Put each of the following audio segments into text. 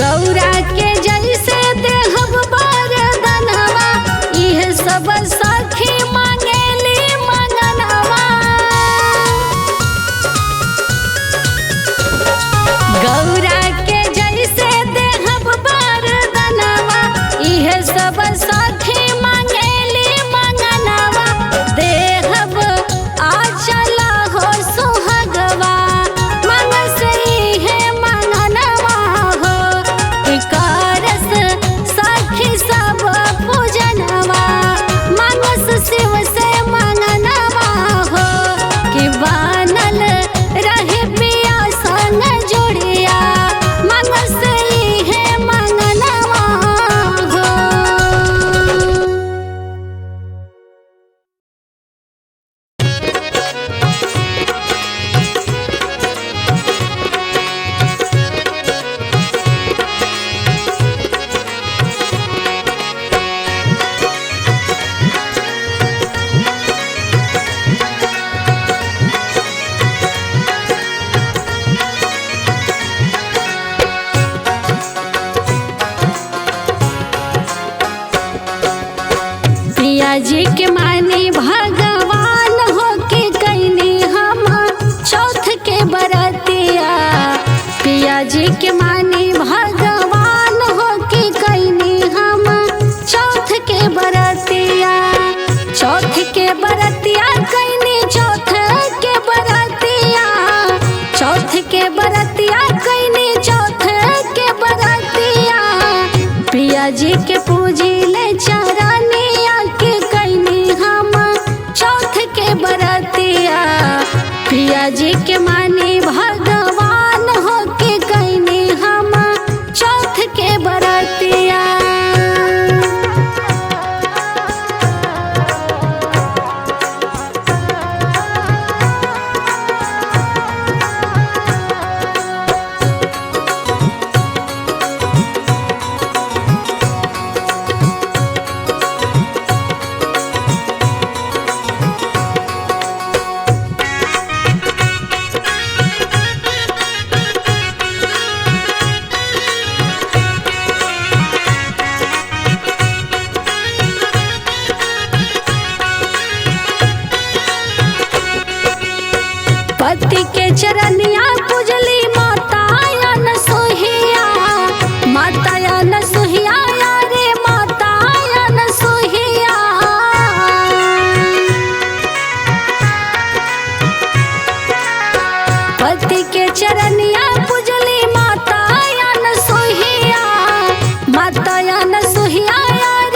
गौरा के जैसे देहब वरदानवा, इहे सब सखी मांगेली मंगनवा। गौरा के जैसे देहब वरदानवा, इहे सब सखी मांगेली मंगनवा। देहब आचल हो सुहागवा, मांगस इहे मंगनवा हो। करस सखी सब पूजनवा, मांगस शिव से मंगनवा हो। कि बनल रहे पिया संग जोड़िया, मांगस इहे मंगनवा हो। पिया जी के मानी भगवान हो के कैनी हम चौथ के बरतिया। पिया जी के मानी भगवान हो के कैनी हम चौथ के बरतिया। चौथ के बरतिया कैनी चौथ के बरतिया। चौथ के बरतिया कैनी चौथ के बरतिया। पिया जी के पूजी ले चरनिया के कैनी हम चौथ के बरतिया। पिया जी के मानी भगवान हो के कैनी हम चौथ के बरतिया। पति के चरनिया पूजली माता अनसुहिया। माता अनसुहिया रे माता अनसुहिया। पति के चरनिया पूजली माता अनसुहिया। माता अनसुहिया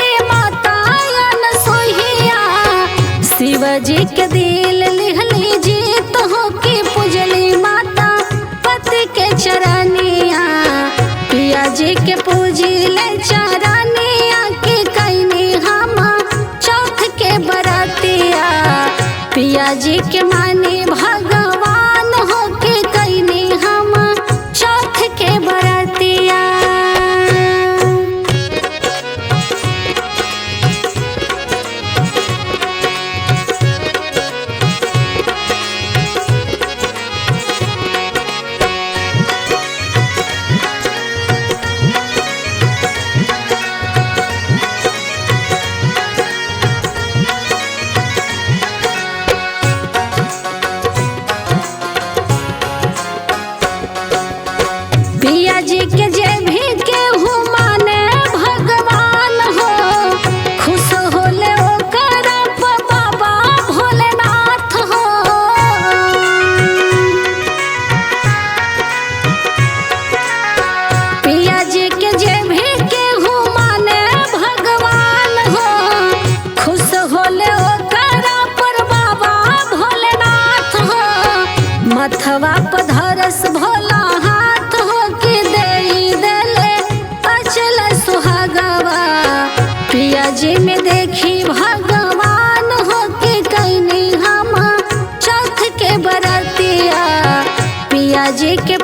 रे माता अनसुहिया। शिव जी के दिल लिहली जीत हो के पूजली माता पति के चरनिया। पिया जी के पूजी ले चरनिया के कैनी हम चौथ के बरतिया। पिया जी के मानी भगवान हो के कैनी हम चौथ के बरतिया। पिया जी के जे भी केहू माने भगवान हो, खुश होले ओकर बाबा भोलेनाथ हो। पिया जी के जे भी केहू माने भगवान हो, खुश होले ओकर बाबा भोलेनाथ हो। मथवा पर धरस भोला हाथ हो के देई देले अचल सुहागवा। पिया जी में देखी भगवान हो के कैनी हम चौथ के बरतिया। पिया जी के